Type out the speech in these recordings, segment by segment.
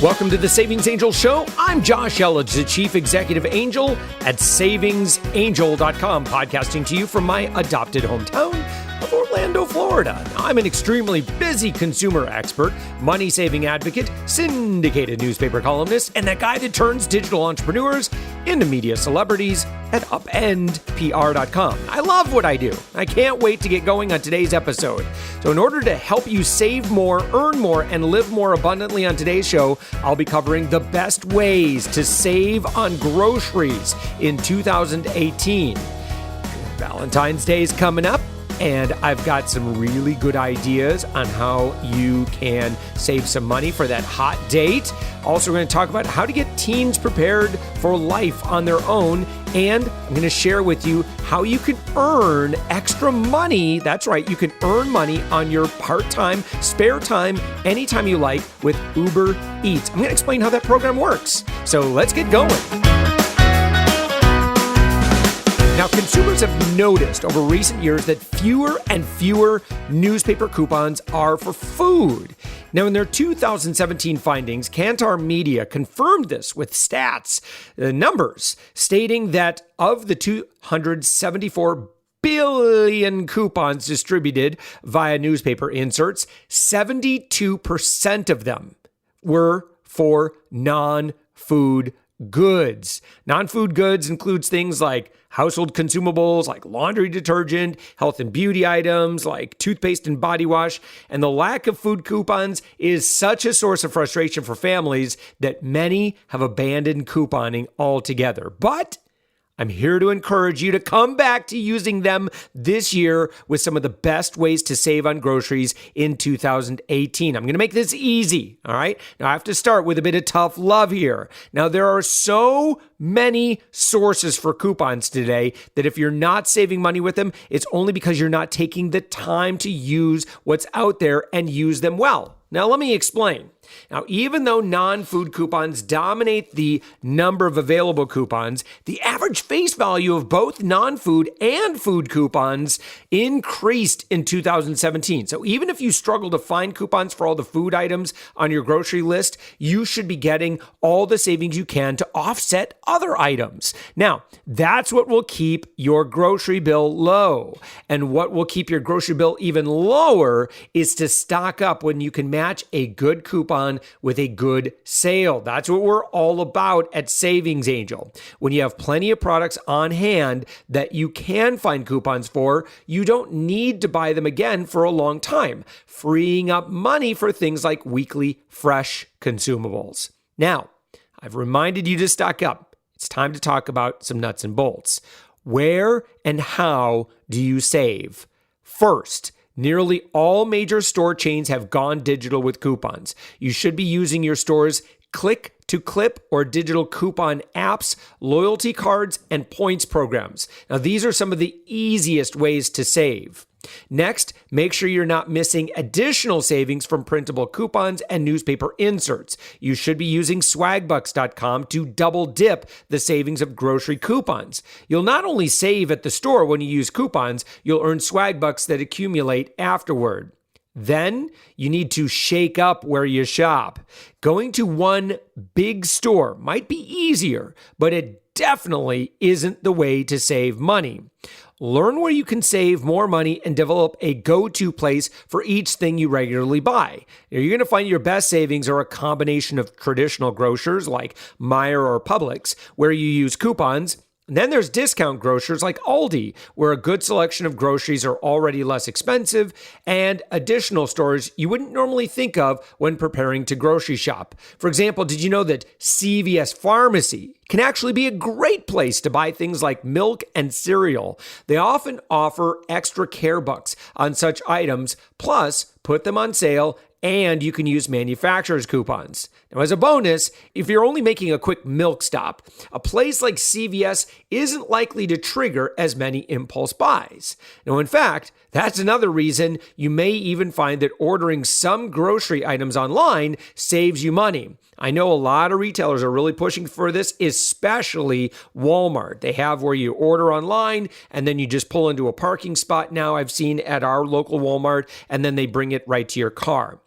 Welcome to the Savings Angel Show. I'm Josh Elledge, the Chief Executive Angel at savingsangel.com, podcasting to you from my adopted hometown of Orlando, Florida. Now, I'm an extremely busy consumer expert, money-saving advocate, syndicated newspaper columnist, and that guy that turns digital entrepreneurs into media celebrities at upendpr.com. I love what I do. I can't wait to get going on today's episode. So in order to help you save more, earn more, and live more abundantly on today's show, I'll be covering the best ways to save on groceries in 2018. Valentine's Day is coming up, and I've got some really good ideas on how you can save some money for that hot date. Also, we're going to talk about how to get teens prepared for life on their own. And I'm going to share with you how you can earn extra money. That's right, you can earn money on your part-time, spare time, anytime you like with Uber Eats. I'm going to explain how that program works. So let's get going. Now, consumers have noticed over recent years that fewer and fewer newspaper coupons are for food. Now, in their 2017 findings, Kantar Media confirmed this with stats, numbers, stating that of the 274 billion coupons distributed via newspaper inserts, 72% of them were for non-food goods. Non-food goods includes things like household consumables like laundry detergent, health and beauty items like toothpaste and body wash. And the lack of food coupons is such a source of frustration for families that many have abandoned couponing altogether. But I'm here to encourage you to come back to using them this year with some of the best ways to save on groceries in 2018. I'm going to make this easy, all right? Now, I have to start with a bit of tough love here. Now, there are so many sources for coupons today that if you're not saving money with them, it's only because you're not taking the time to use what's out there and use them well. Now, let me explain. Now, even though non-food coupons dominate the number of available coupons, the average face value of both non-food and food coupons increased in 2017. So even if you struggle to find coupons for all the food items on your grocery list, you should be getting all the savings you can to offset other items. Now, that's what will keep your grocery bill low. And what will keep your grocery bill even lower is to stock up when you can match a good coupon with a good sale. That's what we're all about at Savings Angel. When you have plenty of products on hand that you can find coupons for, you don't need to buy them again for a long time, freeing up money for things like weekly fresh consumables. Now, I've reminded you to stock up. It's time to talk about some nuts and bolts. Where and how do you save? First, nearly all major store chains have gone digital with coupons. You should be using your store's click-to-clip or digital coupon apps, loyalty cards, and points programs. Now, these are some of the easiest ways to save. Next, make sure you're not missing additional savings from printable coupons and newspaper inserts. You should be using swagbucks.com to double dip the savings of grocery coupons. You'll not only save at the store when you use coupons, you'll earn swagbucks that accumulate afterward. Then you need to shake up where you shop. Going to one big store might be easier, but it definitely isn't the way to save money. Learn where you can save more money and develop a go-to place for each thing you regularly buy. You're going to find your best savings are a combination of traditional grocers like Meijer or Publix, where you use coupons. And then there's discount grocers like Aldi, where a good selection of groceries are already less expensive, and additional stores you wouldn't normally think of when preparing to grocery shop. For example, did you know that CVS Pharmacy can actually be a great place to buy things like milk and cereal? They often offer extra care bucks on such items, plus put them on sale, and you can use manufacturer's coupons. Now, as a bonus, if you're only making a quick milk stop, a place like CVS isn't likely to trigger as many impulse buys. Now, in fact, that's another reason you may even find that ordering some grocery items online saves you money. I know a lot of retailers are really pushing for this, especially Walmart. They have where you order online and then you just pull into a parking spot now I've seen at our local Walmart, and then they bring it right to your car.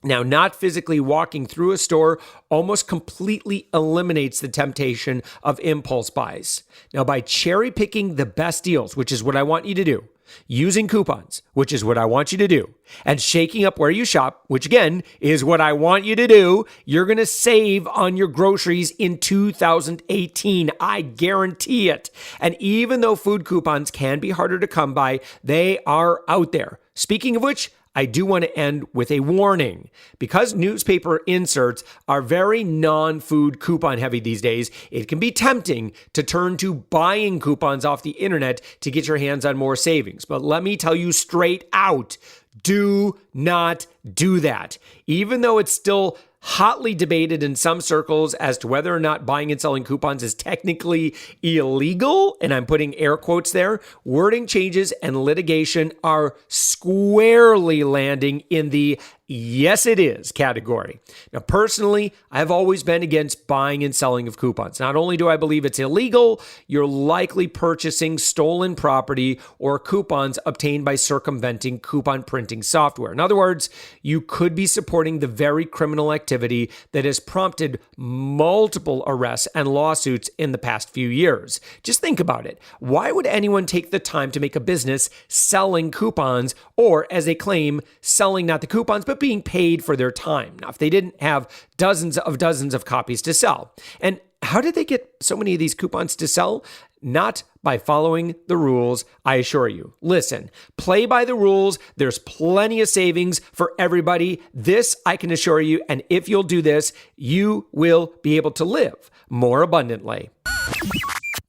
Now, not physically walking through a store almost completely eliminates the temptation of impulse buys. Now, by cherry picking the best deals, which is what I want you to do, using coupons, which is what I want you to do, and shaking up where you shop, which again is what I want you to do, you're going to save on your groceries in 2018. I guarantee it. And even though food coupons can be harder to come by, they are out there. Speaking of which, I do want to end with a warning. Because newspaper inserts are very non-food coupon heavy these days, it can be tempting to turn to buying coupons off the internet to get your hands on more savings. But let me tell you straight out, do not do that. Even though it's still hotly debated in some circles as to whether or not buying and selling coupons is technically illegal, and I'm putting air quotes there, wording changes and litigation are squarely landing in the yes, it is category. Now, personally, I've always been against buying and selling of coupons. Not only do I believe it's illegal, you're likely purchasing stolen property or coupons obtained by circumventing coupon printing software. In other words, you could be supporting the very criminal activity that has prompted multiple arrests and lawsuits in the past few years. Just think about it. Why would anyone take the time to make a business selling coupons, or as they claim, selling not the coupons, but being paid for their time? Now, if they didn't have dozens of copies to sell. And how did they get so many of these coupons to sell? Not by following the rules, I assure you. Listen, play by the rules. There's plenty of savings for everybody. This I can assure you. And if you'll do this, you will be able to live more abundantly.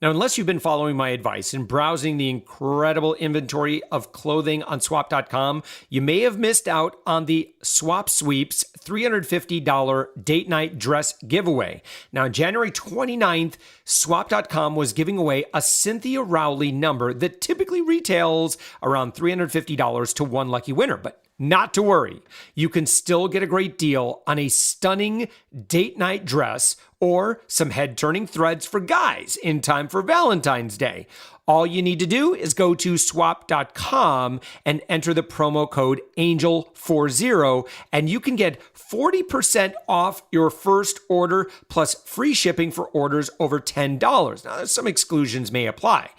Now, unless you've been following my advice and browsing the incredible inventory of clothing on swap.com, you may have missed out on the Swap Sweeps $350 date night dress giveaway. Now, on January 29th, swap.com was giving away a Cynthia Rowley number that typically retails around $350 to one lucky winner. But not to worry, you can still get a great deal on a stunning date night dress or some head-turning threads for guys in time for Valentine's Day. All you need to do is go to swap.com and enter the promo code ANGEL40, and you can get 40% off your first order plus free shipping for orders over $10. Now, some exclusions may apply.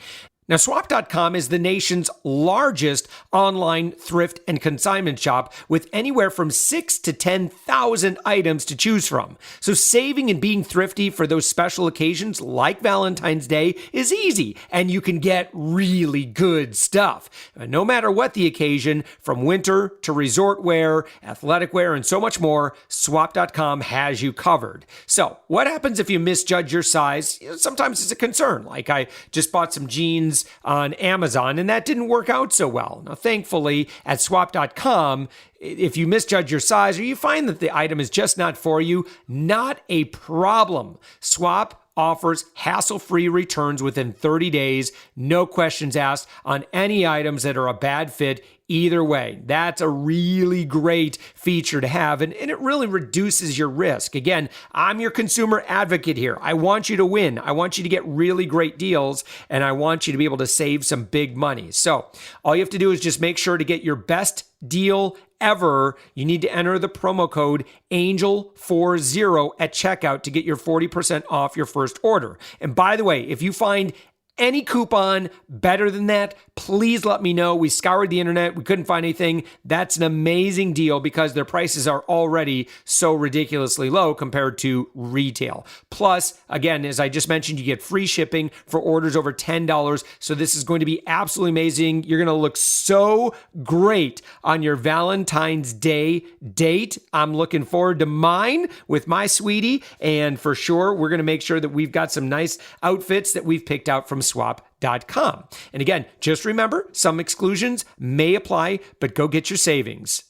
Now, swap.com is the nation's largest online thrift and consignment shop with anywhere from 6,000 to 10,000 items to choose from. So saving and being thrifty for those special occasions like Valentine's Day is easy, and you can get really good stuff. No matter what the occasion, from winter to resort wear, athletic wear, and so much more, swap.com has you covered. So what happens if you misjudge your size? Sometimes it's a concern. Like I just bought some jeans on Amazon, and that didn't work out so well. Now, thankfully, at swap.com, if you misjudge your size or you find that the item is just not for you, not a problem. Swap offers hassle-free returns within 30 days, no questions asked on any items that are a bad fit either way. That's a really great feature to have, and it really reduces your risk. Again, I'm your consumer advocate here. I want you to win. I want you to get really great deals, and I want you to be able to save some big money. So all you have to do is just make sure to get your best deal ever. You need to enter the promo code ANGEL40 at checkout to get your 40% off your first order. And by the way, if you find any coupon better than that, please let me know. We scoured the internet. We couldn't find anything. That's an amazing deal because their prices are already so ridiculously low compared to retail. Plus, again, as I just mentioned, you get free shipping for orders over $10. So this is going to be absolutely amazing. You're going to look so great on your Valentine's Day date. I'm looking forward to mine with my sweetie. And for sure, we're going to make sure that we've got some nice outfits that we've picked out from swap.com. And again, just remember, some exclusions may apply, but go get your savings.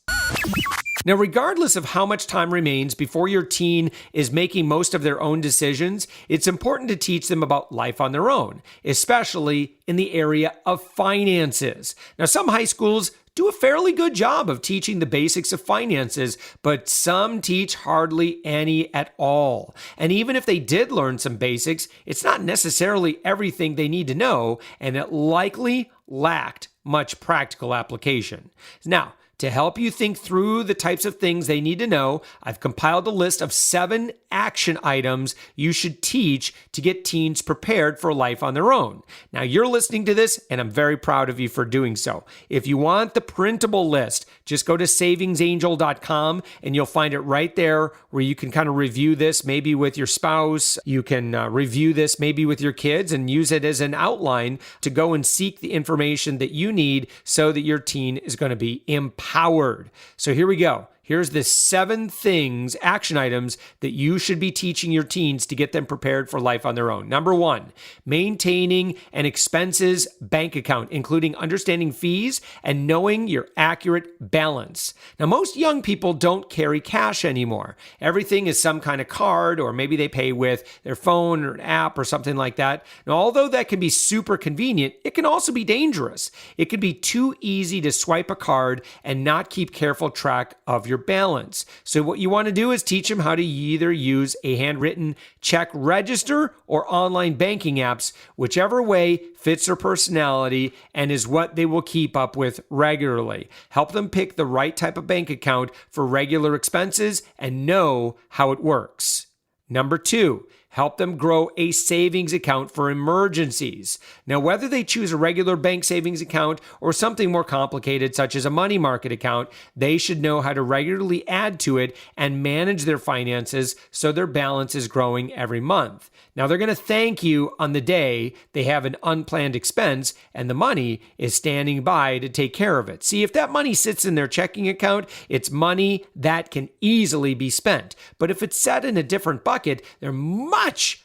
Now, regardless of how much time remains before your teen is making most of their own decisions, it's important to teach them about life on their own, especially in the area of finances. Now, some high schools do a fairly good job of teaching the basics of finances, but some teach hardly any at all. And even if they did learn some basics, it's not necessarily everything they need to know, and it likely lacked much practical application. Now, To help you think through the types of things they need to know, I've compiled a list of 7 action items you should teach to get teens prepared for life on their own. Now, you're listening to this, and I'm very proud of you for doing so. If you want the printable list, just go to savingsangel.com, and you'll find it right there where you can kind of review this, maybe with your spouse. You can review this maybe with your kids and use it as an outline to go and seek the information that you need so that your teen is going to be empowered. So here we go. Here's the 7 things, action items, that you should be teaching your teens to get them prepared for life on their own. Number 1, maintaining an expenses bank account, including understanding fees and knowing your accurate balance. Now, most young people don't carry cash anymore. Everything is some kind of card, or maybe they pay with their phone or an app or something like that. Now, although that can be super convenient, it can also be dangerous. It can be too easy to swipe a card and not keep careful track of your balance. So what you want to do is teach them how to either use a handwritten check register or online banking apps, whichever way fits their personality and is what they will keep up with regularly. Help them pick the right type of bank account for regular expenses and know how it works. Number 2, help them grow a savings account for emergencies. Now, whether they choose a regular bank savings account or something more complicated, such as a money market account, they should know how to regularly add to it and manage their finances so their balance is growing every month. Now, they're going to thank you on the day they have an unplanned expense and the money is standing by to take care of it. See, if that money sits in their checking account, it's money that can easily be spent. But if it's set in a different bucket, they're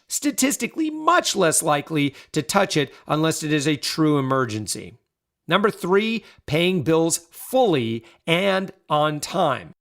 statistically much less likely to touch it unless it is a true emergency. Number 3, paying bills fully and on time.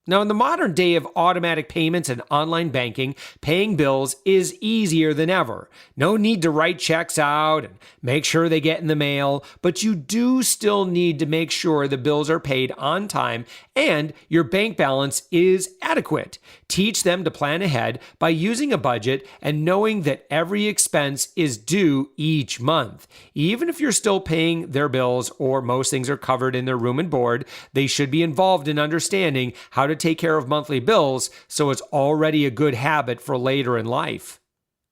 Now, in the modern day of automatic payments and online banking, paying bills is easier than ever. No need to write checks out and make sure they get in the mail, but you do still need to make sure the bills are paid on time and your bank balance is adequate. Teach them to plan ahead by using a budget and knowing that every expense is due each month. Even if you're still paying their bills or most things are covered in their room and board, they should be involved in understanding how to take care of monthly bills, so it's already a good habit for later in life.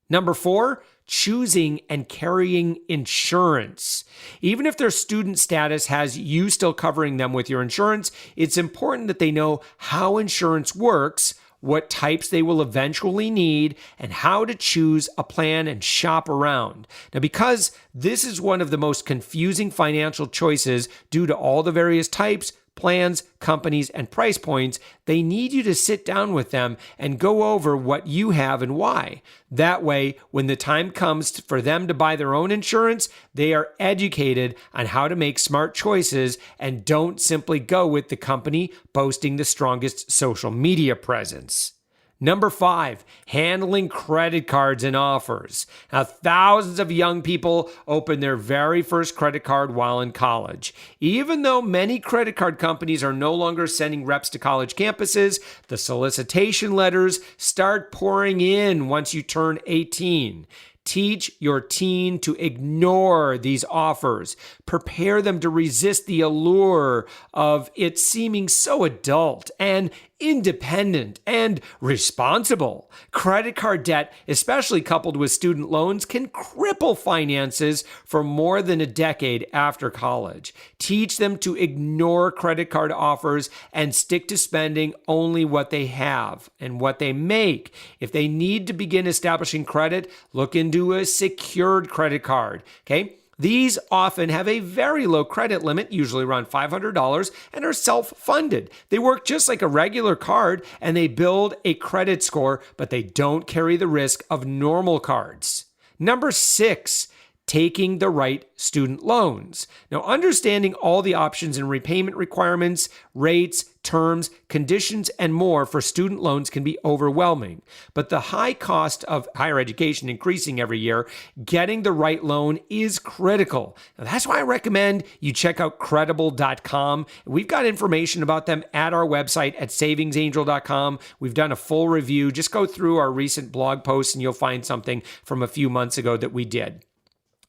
Number 4, choosing and carrying insurance. Even if their student status has you still covering them with your insurance, it's important that they know how insurance works, what types they will eventually need, and how to choose a plan and shop around. Now, because this is one of the most confusing financial choices due to all the various types, plans, companies, and price points, they need you to sit down with them and go over what you have and why. That way, when the time comes for them to buy their own insurance, they are educated on how to make smart choices and don't simply go with the company boasting the strongest social media presence. Number 5, handling credit cards and offers. Now, thousands of young people open their very first credit card while in college. Even though many credit card companies are no longer sending reps to college campuses, the solicitation letters start pouring in once you turn 18. Teach your teen to ignore these offers. Prepare them to resist the allure of it seeming so adult and independent and responsible. Credit card debt, especially coupled with student loans, can cripple finances for more than a decade after college. Teach them to ignore credit card offers and stick to spending only what they have and what they make. If they need to begin establishing credit, look into a secured credit card. Okay? These often have a very low credit limit, usually around $500, and are self-funded. They work just like a regular card, and they build a credit score, but they don't carry the risk of normal cards. Number 6, taking the right student loans. Now, understanding all the options and repayment requirements, rates, terms, conditions, and more for student loans can be overwhelming. But the high cost of higher education increasing every year, getting the right loan is critical. Now, that's why I recommend you check out credible.com. We've got information about them at our website at savingsangel.com. We've done a full review. Just go through our recent blog posts and you'll find something from a few months ago that we did.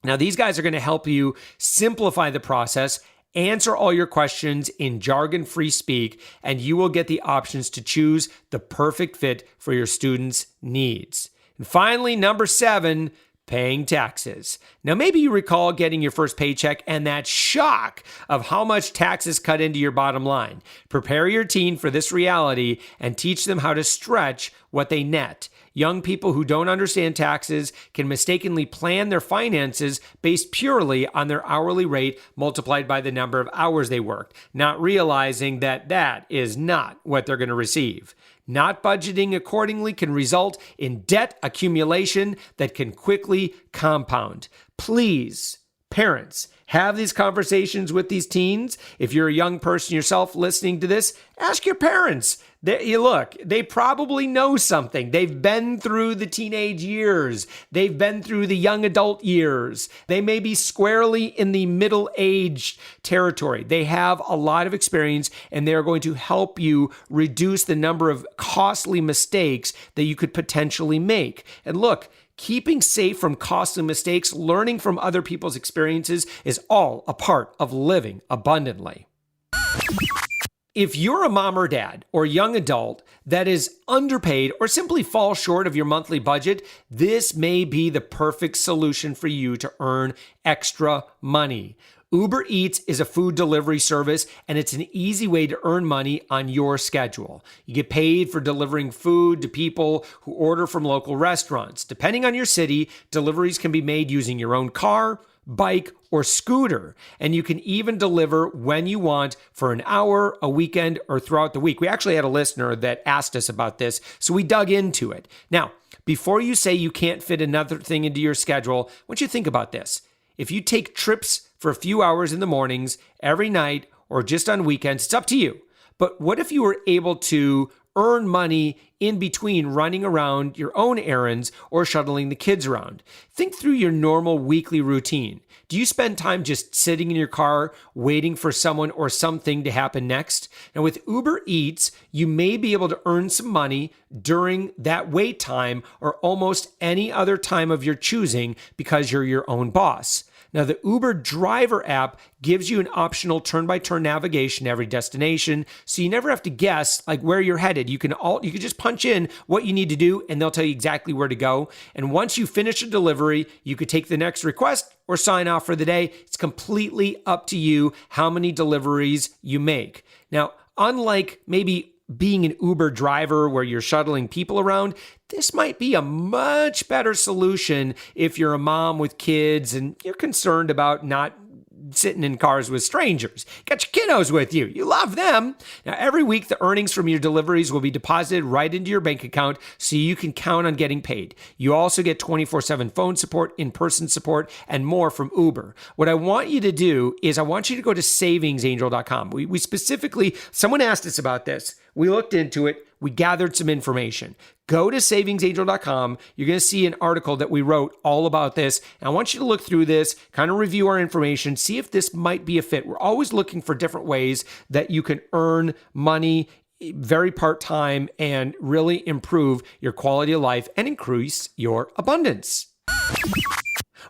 Now, these guys are going to help you simplify the process answer all your questions in jargon-free speak, and you will get the options to choose the perfect fit for your students' needs. And finally, number 7, paying taxes. Now, maybe you recall getting your first paycheck and that shock of how much taxes cut into your bottom line. Prepare your teen for this reality and teach them how to stretch what they net. Young people who don't understand taxes can mistakenly plan their finances based purely on their hourly rate multiplied by the number of hours they worked, not realizing that that is not what they're going to receive. Not budgeting accordingly can result in debt accumulation that can quickly compound. Please, parents, have these conversations with these teens. If you're a young person yourself listening to this, ask your parents. They probably know something. They've been through the teenage years. They've been through the young adult years. They may be squarely in the middle-aged territory. They have a lot of experience, and they're going to help you reduce the number of costly mistakes that you could potentially make. And look, keeping safe from costly mistakes, learning from other people's experiences is all a part of living abundantly. If you're a mom or dad or young adult that is underpaid or simply falls short of your monthly budget, this may be the perfect solution for you to earn extra money. Uber Eats is a food delivery service, and it's an easy way to earn money on your schedule. You get paid for delivering food to people who order from local restaurants. Depending on your city, deliveries can be made using your own car, bike, or scooter, and you can even deliver when you want for an hour, a weekend, or throughout the week. We actually had a listener that asked us about this, so we dug into it. Now, before you say you can't fit another thing into your schedule, I want you to think about this. If you take trips for a few hours in the mornings, every night, or just on weekends, it's up to you. But what if you were able to earn money in between running around your own errands or shuttling the kids around? Think through your normal weekly routine. Do you spend time just sitting in your car waiting for someone or something to happen next? Now, with Uber Eats, you may be able to earn some money during that wait time or almost any other time of your choosing because you're your own boss. Now, the Uber driver app gives you an optional turn-by-turn navigation to every destination, so you never have to guess like where you're headed. You can just punch in what you need to do, and they'll tell you exactly where to go. And once you finish a delivery, you could take the next request or sign off for the day. It's completely up to you how many deliveries you make. Now, unlike maybe being an Uber driver where you're shuttling people around, this might be a much better solution if you're a mom with kids and you're concerned about not sitting in cars with strangers. Got your kiddos with you. You love them. Now, every week, the earnings from your deliveries will be deposited right into your bank account so you can count on getting paid. You also get 24/7 phone support, in-person support, and more from Uber. What I want you to do is I want you to go to savingsangel.com. We specifically, someone asked us about this. We looked into it. We gathered some information. Go to savingsangel.com. You're going to see an article that we wrote all about this. And I want you to look through this, kind of review our information, see if this might be a fit. We're always looking for different ways that you can earn money very part-time and really improve your quality of life and increase your abundance.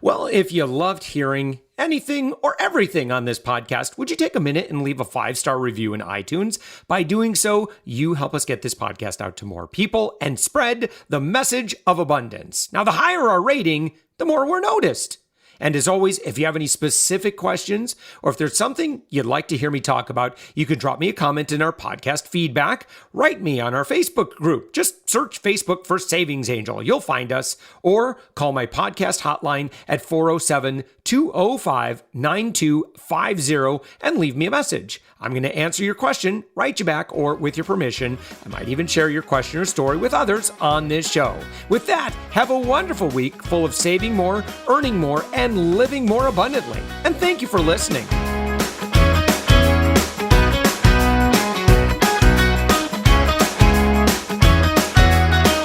Well, if you loved hearing anything or everything on this podcast, would you take a minute and leave a 5-star review in iTunes? By doing so, you help us get this podcast out to more people and spread the message of abundance. Now, the higher our rating, the more we're noticed. And as always, if you have any specific questions or if there's something you'd like to hear me talk about, you can drop me a comment in our podcast feedback, write me on our Facebook group. Just search Facebook for Savings Angel. You'll find us, or call my podcast hotline at 407-205-9250 and leave me a message. I'm going to answer your question, write you back, or with your permission, I might even share your question or story with others on this show. With that, have a wonderful week full of saving more, earning more, and living more abundantly. And thank you for listening.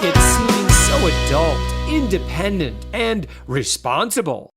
It seems so adult, independent, and responsible.